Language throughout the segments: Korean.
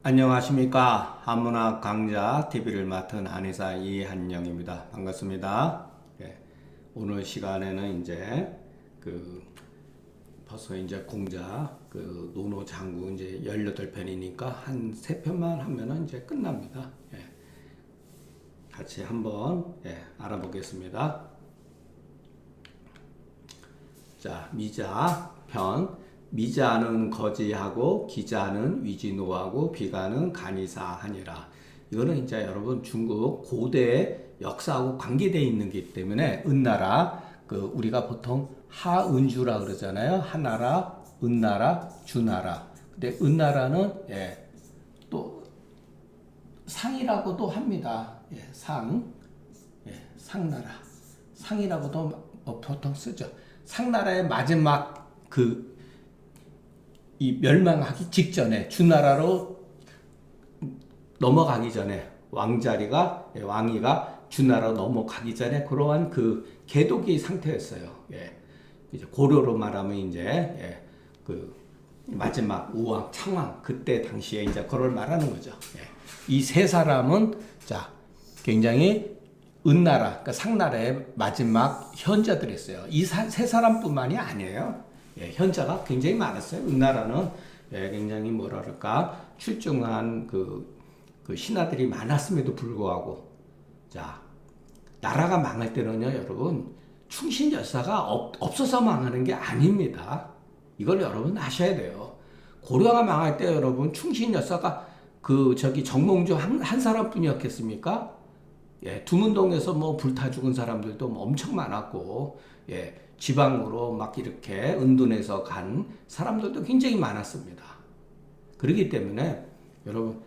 안녕하십니까. 한문학 강좌 TV를 맡은 한의사 이한영입니다. 반갑습니다. 오늘 시간에는 이제 벌써 이제 공자 노노장구 이제 18편이니까 한 3편만 하면은 이제 끝납니다. 같이 한번 알아보겠습니다. 자, 미자 편. 미자는 거지하고 기자는 위지노하고 비가는 간이사하니라. 이거는 이제 여러분 중국 고대 역사하고 관계되어 있는 게 때문에 은나라 우리가 보통 하은주라 그러잖아요. 하나라, 은나라, 주나라. 근데 은나라는 또 상이라고도 합니다. 상나라. 상이라고도 보통 쓰죠. 상나라의 마지막 이 멸망하기 직전에 주나라로 넘어가기 전에 왕이가 주나라로 넘어가기 전에 그러한 개독의 상태였어요. 이제 고려로 말하면 이제 마지막 우왕 창왕 그때 당시에 이제 그걸 말하는 거죠. 이 세 사람은 굉장히 은나라, 그러니까 상나라의 마지막 현자들이었어요. 이 세 사람뿐만이 아니에요. 현자가 굉장히 많았어요. 은나라는 굉장히 출중한 신하들이 많았음에도 불구하고, 나라가 망할 때는요, 여러분, 충신 열사가 없어서 망하는 게 아닙니다. 이걸 여러분 아셔야 돼요. 고려가 망할 때 여러분, 충신 열사가 정몽주 한 사람뿐이었겠습니까? 두문동에서 불타 죽은 사람들도 엄청 많았고, 지방으로 막 이렇게 은둔해서 간 사람들도 굉장히 많았습니다. 그렇기 때문에 여러분,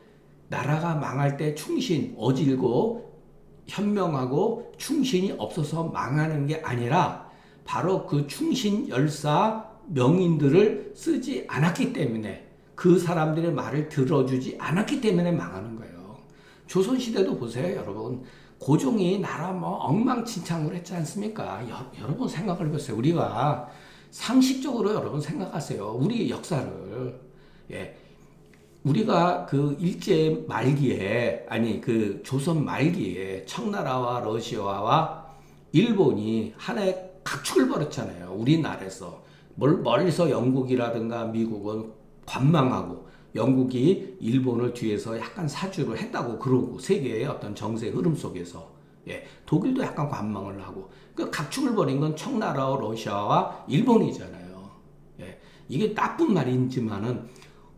나라가 망할 때 충신, 어질고 현명하고 충신이 없어서 망하는 게 아니라 바로 그 충신 열사 명인들을 쓰지 않았기 때문에, 그 사람들의 말을 들어주지 않았기 때문에 망하는 거예요. 조선시대도 보세요, 여러분. 고종이 나라 엉망진창을 했지 않습니까? 여러분 생각을 해보세요. 우리가 상식적으로 여러분 생각하세요. 우리 역사를. 우리가 일제 말기에, 조선 말기에 청나라와 러시아와 일본이 하나의 각축을 벌였잖아요. 우리나라에서. 멀리서 영국이라든가 미국은 관망하고, 영국이 일본을 뒤에서 약간 사주를 했다고 그러고, 세계의 어떤 정세 흐름 속에서 독일도 약간 관망을 하고, 각축을 벌인 건 청나라와 러시아와 일본이잖아요. 이게 나쁜 말이지만은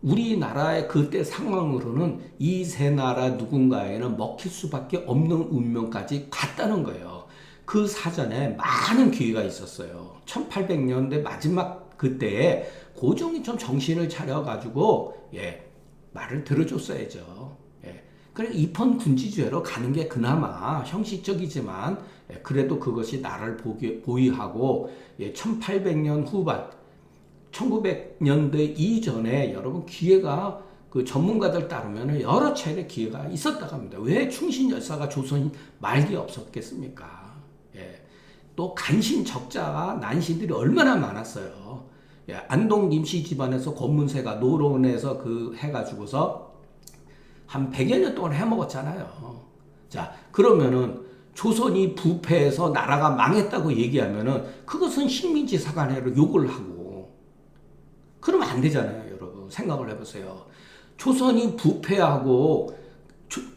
우리나라의 그때 상황으로는 이 세 나라 누군가에는 먹힐 수밖에 없는 운명까지 갔다는 거예요. 그 사전에 많은 기회가 있었어요. 1800년대 마지막 그때에 고종이 좀 정신을 차려가지고 말을 들어줬어야죠. 그래 이펀 군지주의로 가는 게 그나마 형식적이지만 그래도 그것이 나라를 보위하고 1800년 후반 1900년대 이전에 여러분 기회가 전문가들 따르면 여러 차례 기회가 있었다고 합니다. 왜 충신 열사가 조선 말기에 없었겠습니까? 또 간신 적자가 난신들이 얼마나 많았어요. 안동 임씨 집안에서 권문세가 노론에서 해가지고서 한 100여 년 동안 해먹었잖아요. 그러면은 조선이 부패해서 나라가 망했다고 얘기하면은 그것은 식민지 사관회로 욕을 하고 그러면 안 되잖아요, 여러분. 생각을 해보세요. 조선이 부패하고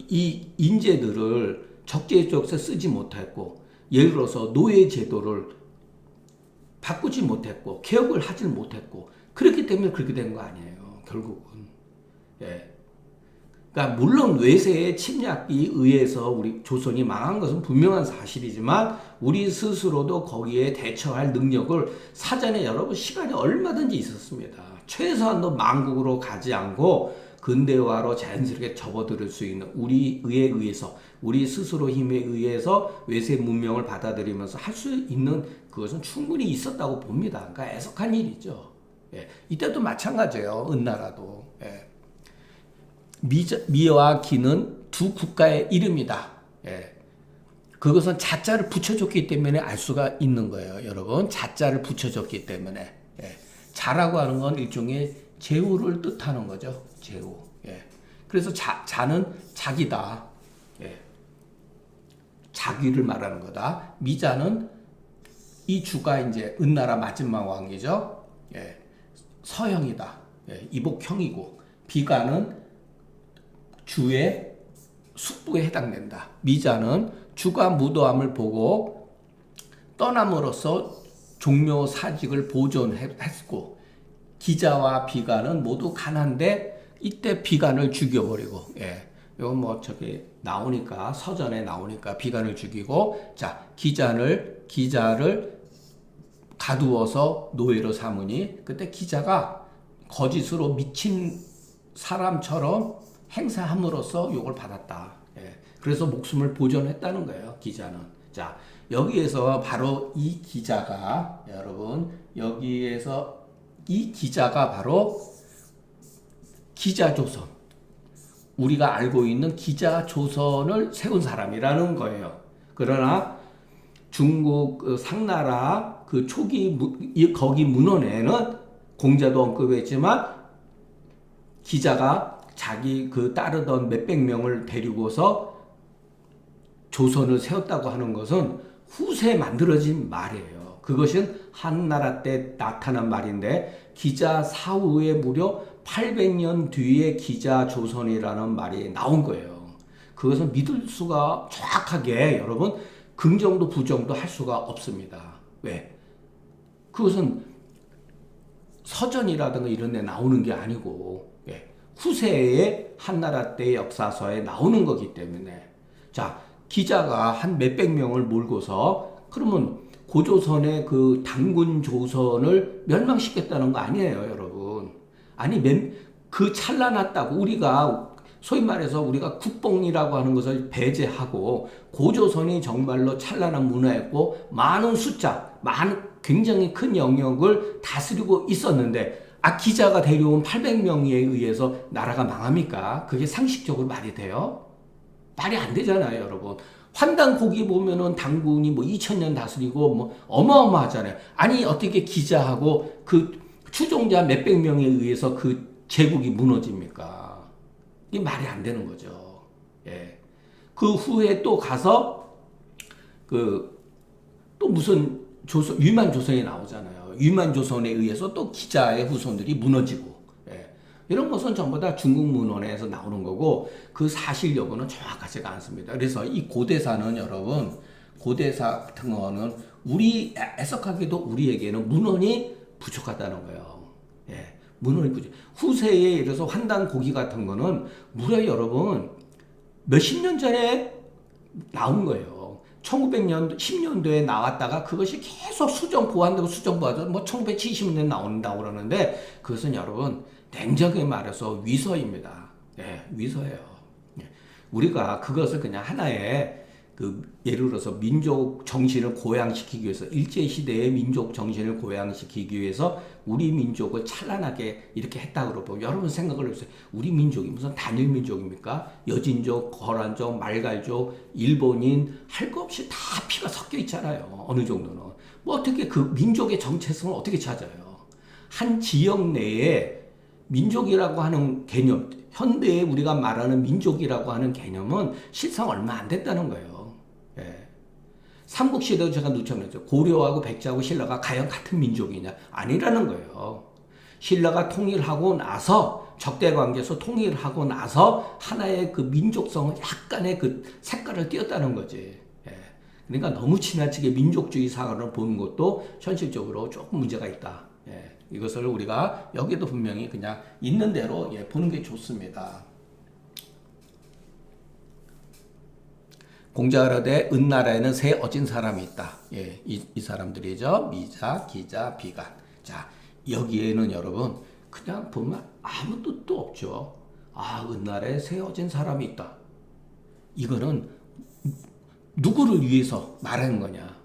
이 인재들을 적재적소에 쓰지 못했고, 예를 들어서 노예 제도를 바꾸지 못했고 개혁을 하지 못했고, 그렇기 때문에 그렇게 된 거 아니에요, 결국은. 그러니까 물론 외세의 침략에 의해서 우리 조선이 망한 것은 분명한 사실이지만 우리 스스로도 거기에 대처할 능력을 사전에 여러분 시간이 얼마든지 있었습니다. 최소한도 망국으로 가지 않고 근대화로 자연스럽게 접어들을 수 있는 우리에 의해서, 우리 스스로 힘에 의해서 외세 문명을 받아들이면서 할 수 있는 그것은 충분히 있었다고 봅니다. 그러니까 애석한 일이죠. 이때도 마찬가지예요. 은나라도. 미와 기는 두 국가의 이름이다. 그것은 자자를 붙여줬기 때문에 알 수가 있는 거예요, 여러분. 자자를 붙여줬기 때문에. 자라고 하는 건 일종의 제후를 뜻하는 거죠. 제후. 그래서 자는 자기다. 예. 자기를 말하는 거다. 미자는 이 주가 이제 은나라 마지막 왕이죠. 예. 서형이다. 예. 이복형이고 비가는 주의 숙부에 해당된다. 미자는 주가 무도함을 보고 떠남으로써 종묘 사직을 보존했고 기자와 비간은 모두 가난한데 이때 비간을 죽여버리고 예. 이건 뭐 저기 나오니까 서전에 나오니까 비간을 죽이고 자 기자를 가두어서 노예로 삼으니 그때 기자가 거짓으로 미친 사람처럼 행사함으로써 욕을 받았다. 예. 그래서 목숨을 보존했다는 거예요. 기자는. 자 여기에서 바로 이 기자가 여러분 여기에서 이 기자가 바로 기자조선 우리가 알고 있는 기자조선을 세운 사람이라는 거예요. 그러나 중국 그 상나라 그 초기 거기 문헌에는 공자도 언급했지만 기자가 자기 그 따르던 몇백 명을 데리고서 조선을 세웠다고 하는 것은 후세에 만들어진 말이에요. 그것은 한나라 때 나타난 말인데 기자 사후에 무려 800년 뒤에 기자조선이라는 말이 나온 거예요. 그것은 믿을 수가 정확하게 여러분 긍정도 부정도 할 수가 없습니다. 왜? 그것은 서전이라든가 이런 데 나오는 게 아니고 후세의 한나라 때 역사서에 나오는 거기 때문에 자 기자가 한 몇백 명을 몰고서 그러면 고조선의 그 단군 조선을 멸망시켰다는 거 아니에요, 여러분. 아니 그 찬란했다고 우리가 소위 말해서 우리가 국뽕이라고 하는 것을 배제하고 고조선이 정말로 찬란한 문화였고 많은 숫자, 굉장히 큰 영역을 다스리고 있었는데 기자가 데려온 800명에 의해서 나라가 망합니까? 그게 상식적으로 말이 돼요? 말이 안 되잖아요, 여러분. 환단고기 보면은 당군이 뭐 2000년 다스리고 뭐 어마어마하잖아요. 아니 어떻게 기자하고 그 추종자 몇백 명에 의해서 그 제국이 무너집니까? 이게 말이 안 되는 거죠. 예. 그 후에 또 가서 또 무슨 위만 조선이 나오잖아요. 위만 조선에 의해서 또 기자의 후손들이 무너지고 이런 것은 전부 다 중국 문헌에서 나오는 거고 그 사실 여부는 정확하지가 않습니다. 그래서 이 고대사는 여러분 고대사 같은 거는 애석하게도 우리에게는 문헌이 부족하다는 거예요. 문헌이 부족. 후세에 이래서 환단고기 같은 거는 무려 여러분 몇십 년 전에 나온 거예요. 1900년, 10년도에 나왔다가 그것이 계속 보완되고 뭐 1970년에 나온다고 그러는데 그것은 여러분 냉정하게 말해서 위서입니다. 위서예요. 우리가 그것을 그냥 하나의 예를 들어서 민족 정신을 고양시키기 위해서 일제시대의 민족 정신을 고양시키기 위해서 우리 민족을 찬란하게 이렇게 했다 그러고 여러분 생각을 해보세요. 우리 민족이 무슨 단일 민족입니까? 여진족, 거란족, 말갈족, 일본인 할 것 없이 다 피가 섞여 있잖아요. 어느 정도는. 뭐 어떻게 그 민족의 정체성을 어떻게 찾아요? 한 지역 내에 민족이라고 하는 개념, 현대에 우리가 말하는 민족이라고 하는 개념은 실상 얼마 안 됐다는 거예요. 삼국시대도 제가 누천했죠. 고려하고 백제하고 신라가 과연 같은 민족이냐? 아니라는 거예요. 신라가 통일하고 나서 적대관계에서 통일하고 나서 하나의 그 민족성을 약간의 그 색깔을 띄었다는 거지. 그러니까 너무 지나치게 민족주의 사관을 보는 것도 현실적으로 조금 문제가 있다. 이것을 우리가 여기도 분명히 그냥 있는 대로 보는 게 좋습니다. 공자가라되 은나라에는 세 어진 사람이 있다. 이 사람들이죠. 미자, 기자, 비간. 자, 여기에는 여러분 그냥 보면 아무 뜻도 없죠. 은나라에 세 어진 사람이 있다. 이거는 누구를 위해서 말하는 거냐?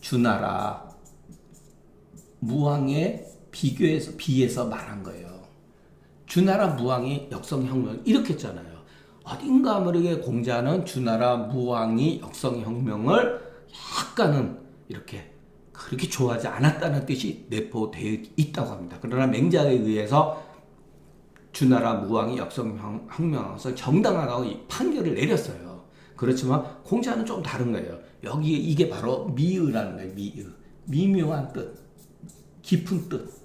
주나라 무왕에 비해서 말한 거예요. 주나라 무왕이 역성혁명 일으켰잖아요. 어딘가 모르게 공자는 주나라 무왕이 역성혁명을 약간은 이렇게 그렇게 좋아하지 않았다는 뜻이 내포되어 있다고 합니다. 그러나 맹자에 의해서 주나라 무왕이 역성혁명하면서 정당하다고 이 판결을 내렸어요. 그렇지만 공자는 좀 다른 거예요. 여기 이게 바로 미의라는 거예요. 미의. 미묘한 뜻, 깊은 뜻.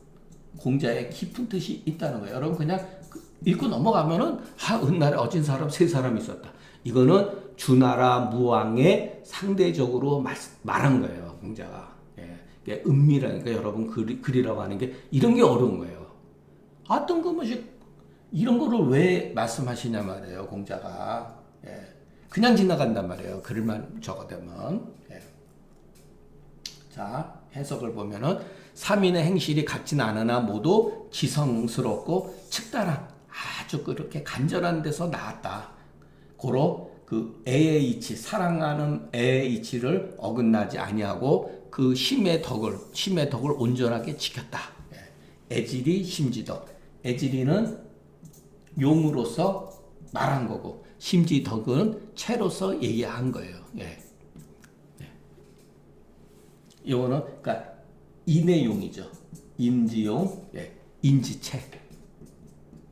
공자의 깊은 뜻이 있다는 거예요. 여러분 그냥 읽고 넘어가면은 은날에 어진 사람 세 사람이 있었다. 이거는 주나라 무왕의 상대적으로 말한 거예요. 공자가. 예. 은밀하니까 여러분 글이라고 하는 게 이런 게 어려운 거예요. 뜬금없이 이런 거를 왜 말씀하시냐 말이에요. 공자가. 예. 그냥 지나간단 말이에요. 글만 적어대면. 예. 자, 해석을 보면은 삼인의 행실이 같진 않으나 모두 지성스럽고 측단한 아주 그렇게 간절한 데서 나왔다. 고로 그 애의 이치, 사랑하는 애의 이치를 어긋나지 아니하고 그 심의 덕을 온전하게 지켰다. 애질이 심지덕. 애질이는 용으로서 말한 거고 심지덕은 채로서 얘기한 거예요. 예. 이거는 그러니까 인의용이죠. 인지용, 예. 인지체,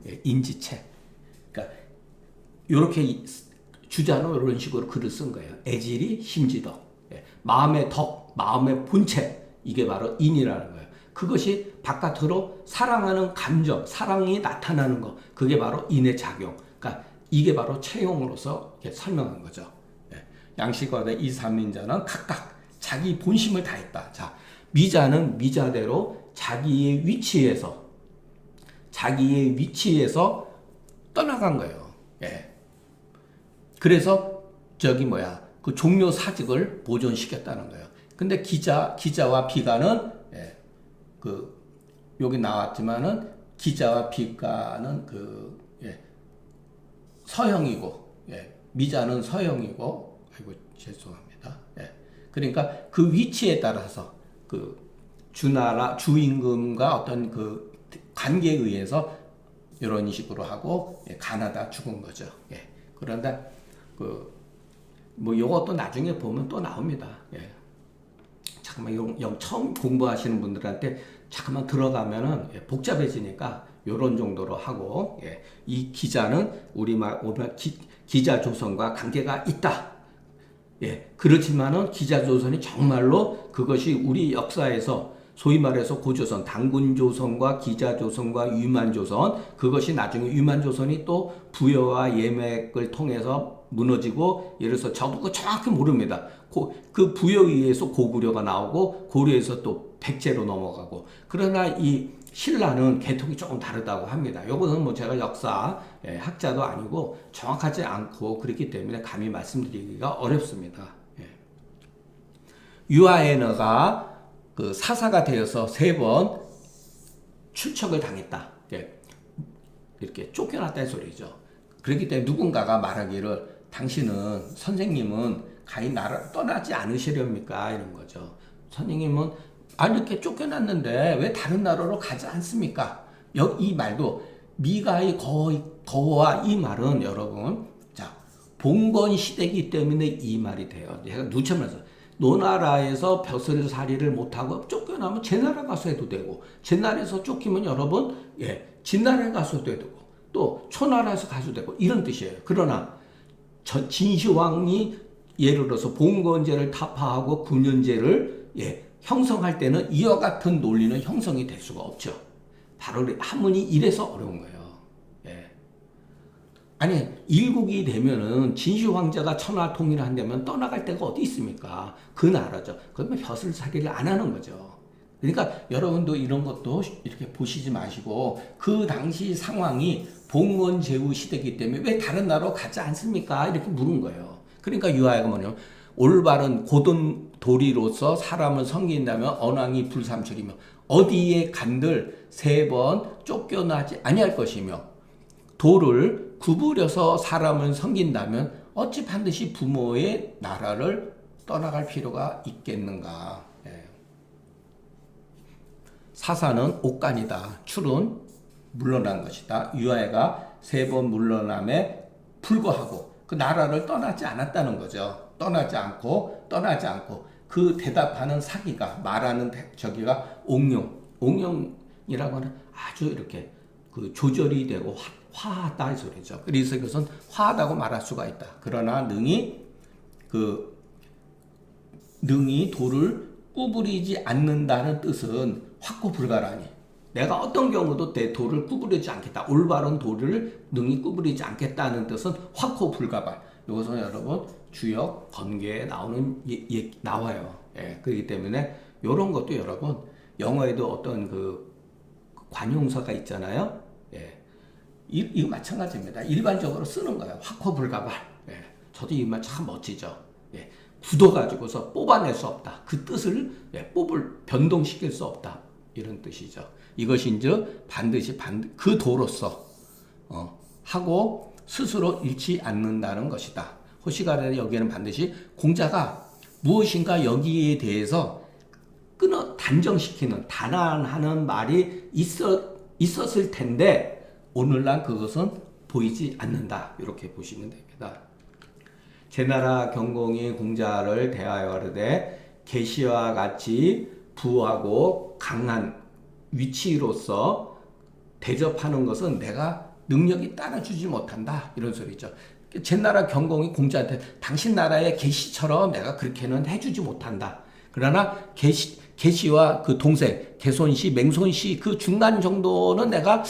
예. 인지체. 그러니까 이렇게 주자로 이런 식으로 글을 쓴 거예요. 애질이 심지덕, 예. 마음의 덕, 마음의 본체, 이게 바로 인이라는 거예요. 그것이 바깥으로 사랑하는 감정, 사랑이 나타나는 거, 그게 바로 인의 작용. 그러니까 이게 바로 체용으로서 설명한 거죠. 예. 양식과대 이삼인자는 각각 자기 본심을 다했다. 자, 미자는 미자대로 자기의 위치에서 떠나간 거예요. 예. 그래서 그 종묘 사직을 보존시켰다는 거예요. 근데 기자와 비가는 예, 여기 나왔지만은 기자와 비가는 서형이고, 예, 미자는 서형이고, 아이고 죄송합니다. 예. 그러니까 그 위치에 따라서 그 주임금과 어떤 그 관계에 의해서 이런 식으로 하고 가나다 죽은 거죠. 예. 그런데 요것도 나중에 보면 또 나옵니다. 예. 잠깐만 처음 공부하시는 분들한테 잠깐만 들어가면은 복잡해지니까 요런 정도로 하고, 예. 이 기자는 우리말 기자 조선과 관계가 있다. 예. 그렇지만은 기자 조선이 정말로 그것이 우리 역사에서 소위 말해서 고조선, 당군조선과 기자조선과 유만조선, 그것이 나중에 유만조선이 또 부여와 예맥을 통해서 무너지고, 예를 들어서 저도 정확히 모릅니다. 그 부여에 의해서 고구려가 나오고, 고려에서 또 백제로 넘어가고, 그러나 이 신라는 계통이 조금 다르다고 합니다. 요거는 제가 역사 학자도 아니고 정확하지 않고 그렇기 때문에 감히 말씀드리기가 어렵습니다. 예. 유아에너가 그 사사가 되어서 3번 출척을 당했다. 이렇게 쫓겨났다는 소리죠. 그렇기 때문에 누군가가 말하기를 당신은, 선생님은 가히 나를 떠나지 않으시렵니까? 이런 거죠. 선생님은 이렇게 쫓겨났는데 왜 다른 나라로 가지 않습니까? 이 말도 미가의 거와 이 말은 여러분, 자, 봉건 시대이기 때문에 이 말이 돼요. 제가 누처면서 노나라에서 벼슬살이를 못하고 쫓겨나면 제 나라 가서 해도 되고, 제 나라에서 쫓기면 여러분, 예, 진나라에 가서도 되고, 또 초나라에서 가서도 되고, 이런 뜻이에요. 그러나 진시황이 예를 들어서 봉건제를 타파하고 군연제를 형성할 때는 이와 같은 논리는 형성이 될 수가 없죠. 바로 한문이 이래서 어려운 거예요. 예. 아니, 일국이 되면은 진시황제가 천하 통일을 한다면 떠나갈 데가 어디 있습니까? 그 나라죠. 그러면 벼슬살이를 안 하는 거죠. 그러니까 여러분도 이런 것도 이렇게 보시지 마시고, 그 당시 상황이 봉건제후 시대이기 때문에 왜 다른 나라로 가지 않습니까? 이렇게 물은 거예요. 그러니까 유아가 뭐냐면, 올바른 고든 도리로서 사람을 섬긴다면 언왕이 불삼출이며 어디에 간들 3번 쫓겨나지 아니할 것이며, 도를 구부려서 사람을 섬긴다면 어찌 반드시 부모의 나라를 떠나갈 필요가 있겠는가. 예. 사사는 옥간이다. 출은 물러난 것이다. 유아가 3번 물러남에 불과하고 그 나라를 떠나지 않았다는 거죠. 떠나지 않고 그 대답하는 사기가, 말하는 저기가 옥룡이라고 하는 아주 이렇게 그 조절이 되고 화하다 이 소리죠. 그래서 이것은 화하다고 말할 수가 있다. 그러나 능히 돌을 구부리지 않는다는 뜻은 확고불가라니. 내가 어떤 경우도 내 돌을 구부리지 않겠다. 올바른 돌을 능히 구부리지 않겠다는 뜻은 확고불가발. 이것은 여러분 주역 번개에 나와요. 예, 그렇기 때문에 이런 것도 여러분 영어에도 어떤 그 관용사가 있잖아요. 예, 이거 마찬가지입니다. 일반적으로 쓰는 거예요. 확고불가발. 예, 저도 이 말 참 멋지죠. 예, 굳어가지고서 뽑아낼 수 없다. 그 뜻을 변동시킬 수 없다. 이런 뜻이죠. 이것인즉 반드시 그 도로서 하고 스스로 잃지 않는다는 것이다. 호시가라는 여기에는 반드시 공자가 무엇인가 여기에 대해서 단정시키는 단안하는 말이 있었을 텐데 오늘날 그것은 보이지 않는다. 이렇게 보시면 됩니다. 제나라 경공이 공자를 대하여 가르되 계시와 같이 부하고 강한 위치로서 대접하는 것은 내가 능력이 따라주지 못한다. 이런 소리죠. 제나라 경공이 공자한테 당신 나라의 계시처럼 내가 그렇게는 해주지 못한다. 그러나 계시와 그 동생 개손시, 맹손시 그 중간 정도는 내가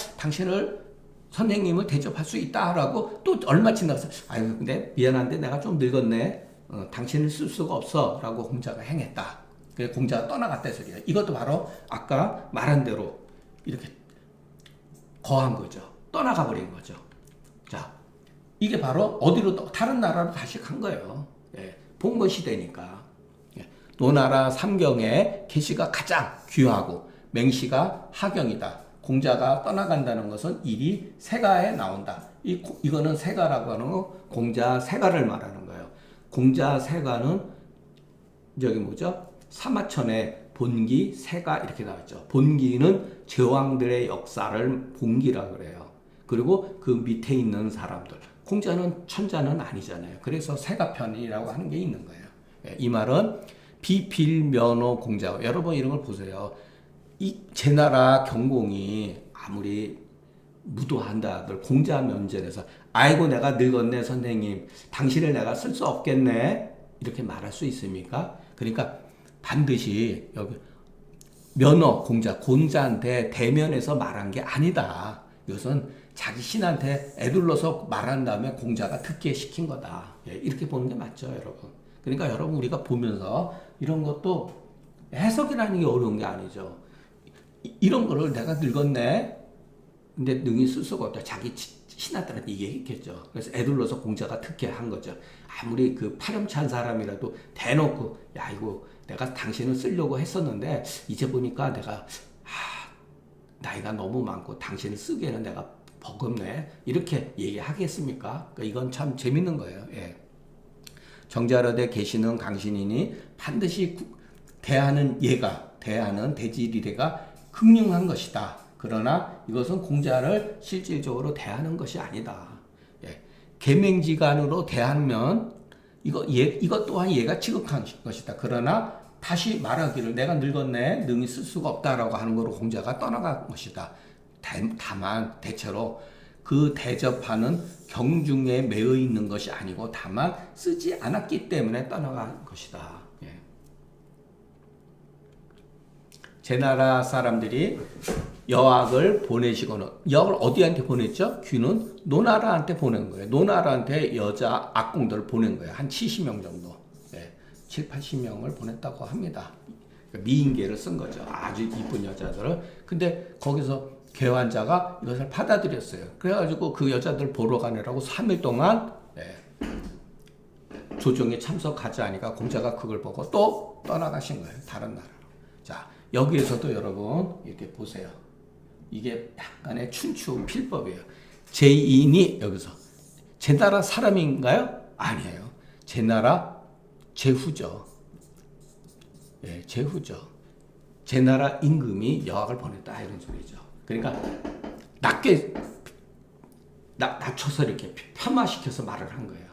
선생님을 대접할 수 있다라고 또 얼마 지나서 아유 근데 미안한데 내가 좀 늙었네. 당신을 쓸 수가 없어라고 공자가 행했다. 그래서 공자가 떠나갔다 소리야. 이것도 바로 아까 말한 대로 이렇게 거한 거죠. 떠나가 버린 거죠. 자, 이게 바로 어디로 다른 나라로 다시 간 거예요. 예, 봉건 시대니까. 예, 노나라 삼경에 계시가 가장 귀하고 맹시가 하경이다. 공자가 떠나간다는 것은 일이 세가에 나온다. 이거는 세가라고 하는 거 공자 세가를 말하는 거예요. 공자 세가는 저기 뭐죠? 사마천에 본기 세가 이렇게 나왔죠. 본기는 제왕들의 역사를 본기라고 그래요. 그리고 그 밑에 있는 사람들. 공자는 천자는 아니잖아요. 그래서 세가편이라고 하는 게 있는 거예요. 이 말은 비빌면허 공자. 여러분 이런 걸 보세요. 이 제나라 경공이 아무리 무도한다들 공자 면전에서 아이고 내가 늙었네 선생님 당신을 내가 쓸 수 없겠네 이렇게 말할 수 있습니까? 그러니까 반드시 여기 공자한테 대면에서 말한 게 아니다. 이것은 자기 신한테 애둘러서 말한 다음에 공자가 듣게 시킨 거다. 이렇게 보는 게 맞죠, 여러분. 그러니까 여러분 우리가 보면서 이런 것도 해석이라는 게 어려운 게 아니죠. 이런 거를 내가 늙었네. 근데 능히 쓸 수가 없다. 자기 신하들한테 얘기했겠죠. 그래서 애둘러서 공자가 특혜 한 거죠. 아무리 그 파렴치한 사람이라도 대놓고 야 이거 내가 당신을 쓰려고 했었는데 이제 보니까 내가 나이가 너무 많고 당신을 쓰기에는 내가 버겁네. 이렇게 얘기하겠습니까? 그러니까 이건 참 재밌는 거예요. 예. 정자러대 계시는 강신이니 반드시 대하는 대지리대가 극명한 것이다. 그러나 이것은 공자를 실질적으로 대하는 것이 아니다. 예. 계맹지간으로 대하면 이것 또한 얘가 지극한 것이다. 그러나 다시 말하기를 내가 늙었네, 능히 쓸 수가 없다라고 하는 거로 공자가 떠나간 것이다. 다만 대체로 그 대접하는 경중에 매여 있는 것이 아니고 다만 쓰지 않았기 때문에 떠나간 것이다. 예. 제나라 사람들이 여학을 보내시거나 여학을 어디한테 보냈죠? 귀는 노나라한테 보낸 거예요. 노나라한테 여자 악공들을 보낸 거예요. 한 70명 정도. 네, 7, 80명을 보냈다고 합니다. 미인계를 쓴 거죠. 아주 이쁜 여자들을. 근데 거기서 개환자가 이것을 받아들였어요. 그래가지고 그 여자들 보러 가느라고 3일 동안 조정에 참석하지 않으니까 공자가 그걸 보고 또 떠나가신 거예요. 다른 나라로. 자, 여기에서도 여러분 이렇게 보세요. 이게 약간의 춘추 필법이에요. 제인이 여기서 제나라 사람인가요? 아니에요. 제나라 제후죠. 예, 제후죠. 제나라 임금이 여학을 보냈다 이런 소리죠. 그러니까 낮춰서 이렇게 폄하시켜서 말을 한 거예요.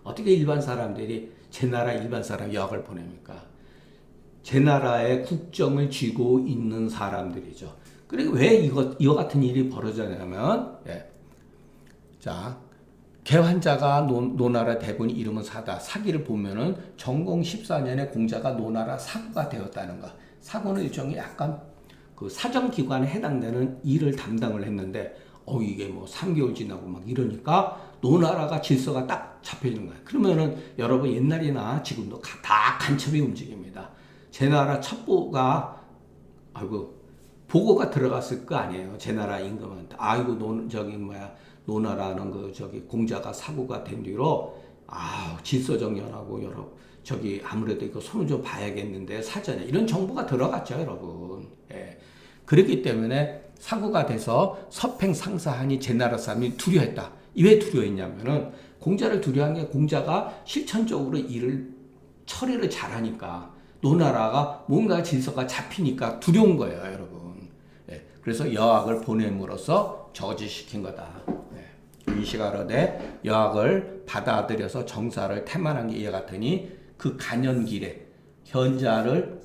어떻게 일반 사람들이 제나라 일반 사람 여학을 보냅니까? 제나라의 국정을 쥐고 있는 사람들이죠. 그리고 왜 이거 같은 일이 벌어졌냐면, 자, 개환자가 노나라 대군이 이름은 사기를 보면은 정공 14년에 공자가 노나라 사구가 되었다는 거. 사구는 일종의 약간 그 사정기관에 해당되는 일을 담당을 했는데, 이게 뭐 3개월 지나고 막 이러니까 노나라가 질서가 딱 잡혀지는 거예요. 그러면은 여러분 옛날이나 지금도 다 간첩이 움직입니다. 제 나라 첩보가, 보고가 들어갔을 거 아니에요. 제 나라 임금한테. 노나라는 공자가 사고가 된 뒤로, 질서정연하고 아무래도 이거 손을 좀 봐야겠는데 사전에 이런 정보가 들어갔죠, 여러분. 그렇기 때문에 사고가 돼서 서팽 상사하니 제 나라 사람이 두려워했다. 왜 두려워했냐면은 공자를 두려워한 게 공자가 실천적으로 처리를 잘하니까 노나라가 뭔가 질서가 잡히니까 두려운 거예요, 여러분. 그래서 여학을 보냄으로써 저지시킨 거다. 이시가로되 여학을 받아들여서 정사를 태만한 게 이와 같으니 그 간연길에 현자를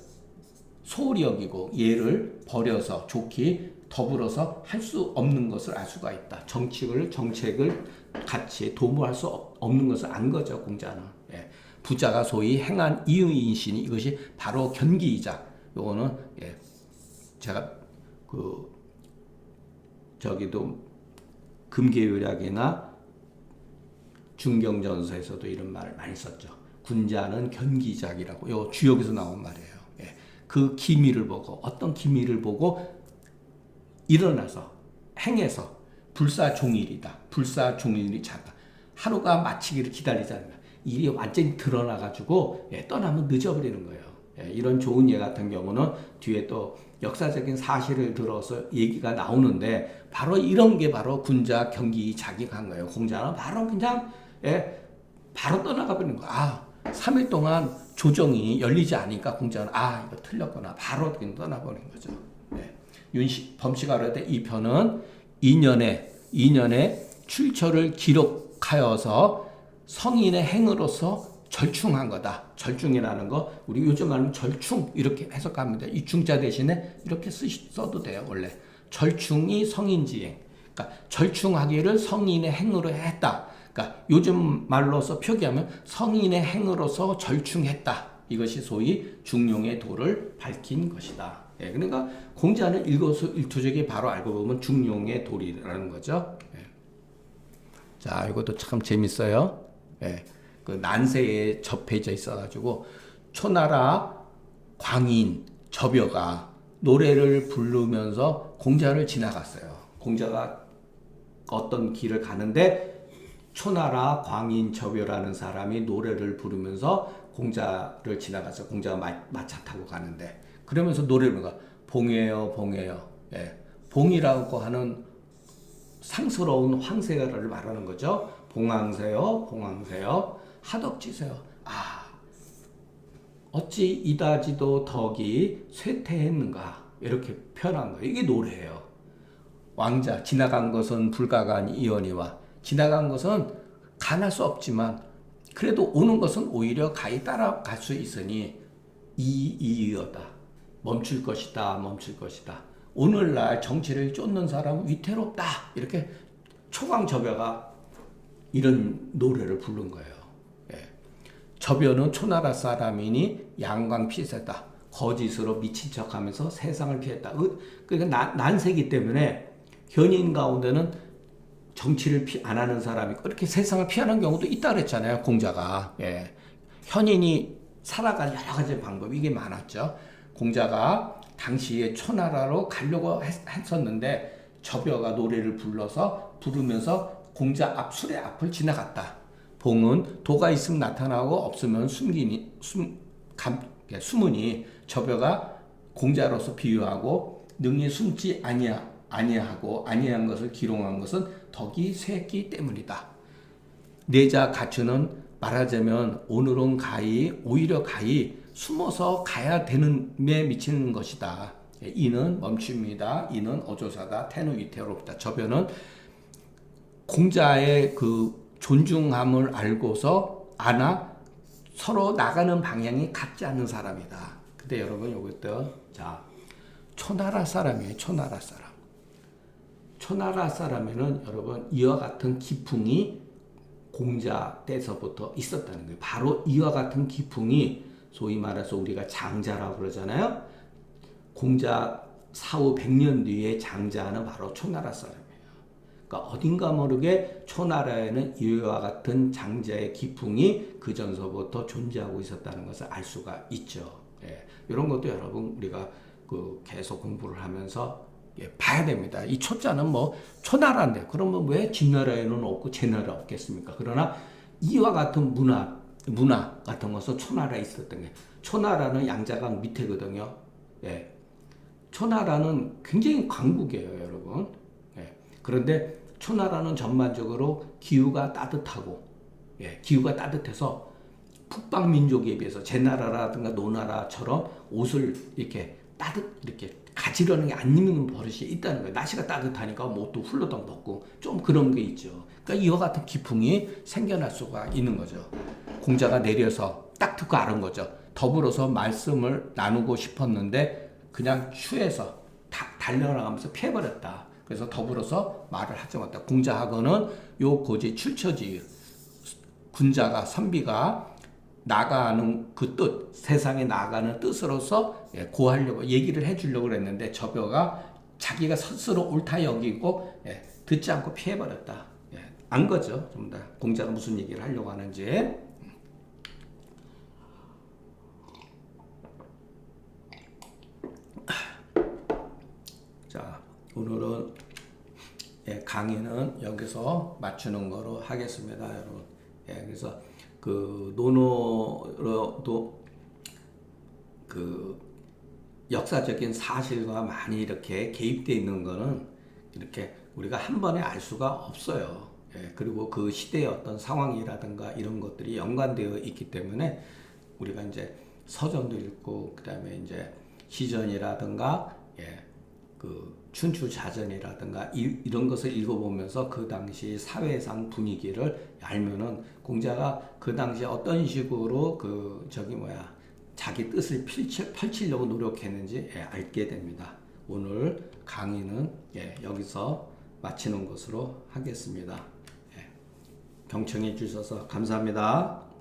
소홀히 여기고 얘를 버려서 좋게 더불어서 할 수 없는 것을 알 수가 있다. 정책을 같이 도모할 수 없는 것을 안 거죠, 공자는. 부자가 소위 행한 이의인신이 이것이 바로 견기이자, 요거는 제가 금계율약이나 중경전서에서도 이런 말을 많이 썼죠. 군자는 견기작이라고, 요 주역에서 나온 말이에요. 그 기미를 보고, 어떤 기미를 보고 일어나서 행해서 불사종일이다. 불사종일이 자다. 하루가 마치기를 기다리지 않는 거야. 일이 완전히 드러나가지고 떠나면 늦어버리는 거예요. 이런 좋은 예 같은 경우는 뒤에 또 역사적인 사실을 들어서 얘기가 나오는데, 바로 이런 게 바로 군자 경기 자기한 거예요. 공자는 바로 그냥 바로 떠나가 버리는 거야. 3일 동안 조정이 열리지 않으니까 공자는 이거 틀렸구나. 바로 그냥 떠나버린 거죠. 범시가로되 이 편은 2년에 출처를 기록하여서 성인의 행으로서 절충한 거다. 절충이라는 거 우리 요즘 말하면 절충 이렇게 해석합니다. 이 중자 대신에 이렇게 써도 돼요. 원래 절충이 성인지행, 그러니까 절충하기를 성인의 행으로 했다. 그러니까 요즘 말로서 표기하면 성인의 행으로서 절충했다. 이것이 소위 중용의 도를 밝힌 것이다. 그러니까 공자는 일거수일투족이 바로 알고 보면 중용의 도리라는 거죠. 자, 이것도 참 재밌어요. 그 난세에 접해져 있어가지고 초나라 광인 접여가 노래를 부르면서 공자를 지나갔어요. 공자가 어떤 길을 가는데 초나라 광인 접여라는 사람이 노래를 부르면서 공자를 지나가서 공자가 마차 타고 가는데, 그러면서 노래를 부르는 거야. 봉해요, 봉해요. 봉이라고 하는 상스러운 황새를 말하는 거죠. 봉황새요, 봉황새요. 하덕지세요. 어찌 이다지도 덕이 쇠퇴했는가, 이렇게 표현한 거예요. 이게 노래예요. 왕자 지나간 것은 불가간 이언이와, 지나간 것은 간할 수 없지만 그래도 오는 것은 오히려 가히 따라갈 수 있으니 이이여다. 멈출 것이다. 오늘날 정치를 쫓는 사람은 위태롭다. 이렇게 초광접여가 이런 노래를 부른 거예요. 접여는 초나라 사람이니 양광피세다. 거짓으로 미친 척하면서 세상을 피했다. 그러니까 난세기 때문에 현인 가운데는 정치를 안 하는 사람이 이렇게 세상을 피하는 경우도 있다 그랬잖아요, 공자가. 현인이 살아갈 여러 가지 방법이 이게 많았죠. 공자가 당시에 초나라로 가려고 했었는데 접여가 노래를 부르면서 공자 수레 앞을 지나갔다. 봉은 도가 있으면 나타나고 없으면 숨으니 접여가 공자로서 비유하고 능히 숨지 아니한 것을 기롱한 것은 덕이 쇠했기 때문이다. 내자 가추는 말하자면 오늘은 오히려 가히 숨어서 가야 되는 데 미치는 것이다. 이는 멈춤이다. 이는 어조사다. 태는 위태롭다. 접여는 공자의 그 존중함을 알고서 서로 나가는 방향이 같지 않은 사람이다. 근데 여러분, 요것도 자, 초나라 사람이에요. 초나라 사람. 초나라 사람에는 여러분 이와 같은 기풍이 공자 때서부터 있었다는 거예요. 바로 이와 같은 기풍이 소위 말해서 우리가 장자라고 그러잖아요. 공자 사후 100년 뒤에 장자는 바로 초나라 사람이에요. 그러니까 어딘가 모르게 초나라에는 이와 같은 장자의 기풍이 그 전서부터 존재하고 있었다는 것을 알 수가 있죠. 예, 이런 것도 여러분 우리가 계속 공부를 하면서 봐야 됩니다. 이 초자는 뭐 초나라인데 그러면 왜 진나라에는 없고 제나라 없겠습니까? 그러나 이와 같은 문화 같은 것은 초나라에 있었던 게 초나라는 양자강 밑에거든요. 예. 초나라는 굉장히 강국이에요, 여러분. 예. 그런데 초나라는 전반적으로 기후가 따뜻하고 기후가 따뜻해서 북방 민족에 비해서 제나라라든가 노나라처럼 옷을 이렇게 이렇게 가지런하게 안 입는 버릇이 있다는 거예요. 날씨가 따뜻하니까 뭐 또 훌러덩 벗고 좀 그런 게 있죠. 그러니까 이와 같은 기풍이 생겨날 수가 있는 거죠. 공자가 내려서 딱 듣고 알은 거죠. 더불어서 말씀을 나누고 싶었는데 그냥 추해서 달려나가면서 피해버렸다. 그래서 더불어서 말을 하지 못했다. 공자하고는 요 고지 출처지 군자가 선비가 나가는 그 뜻, 세상에 나가는 뜻으로서 고하려고 얘기를 해주려고 그랬는데 저벼가 자기가 스스로 옳다 여기고 듣지 않고 피해버렸다. 안 거죠. 좀 더 공자가 무슨 얘기를 하려고 하는지. 자, 오늘은 강의는 여기서 맞추는 거로 하겠습니다, 여러분. 그래서 논어로도 역사적인 사실과 많이 이렇게 개입되어 있는 거는 이렇게 우리가 한 번에 알 수가 없어요. 그리고 그 시대의 어떤 상황이라든가 이런 것들이 연관되어 있기 때문에 우리가 이제 서전도 읽고 그다음에 이제 시전이라든가 춘추자전이라든가 이런 것을 읽어보면서 그 당시 사회상 분위기를 알면은 공자가 그 당시에 어떤 식으로 자기 뜻을 펼치려고 노력했는지 알게 됩니다. 오늘 강의는 여기서 마치는 것으로 하겠습니다. 경청해 주셔서 감사합니다.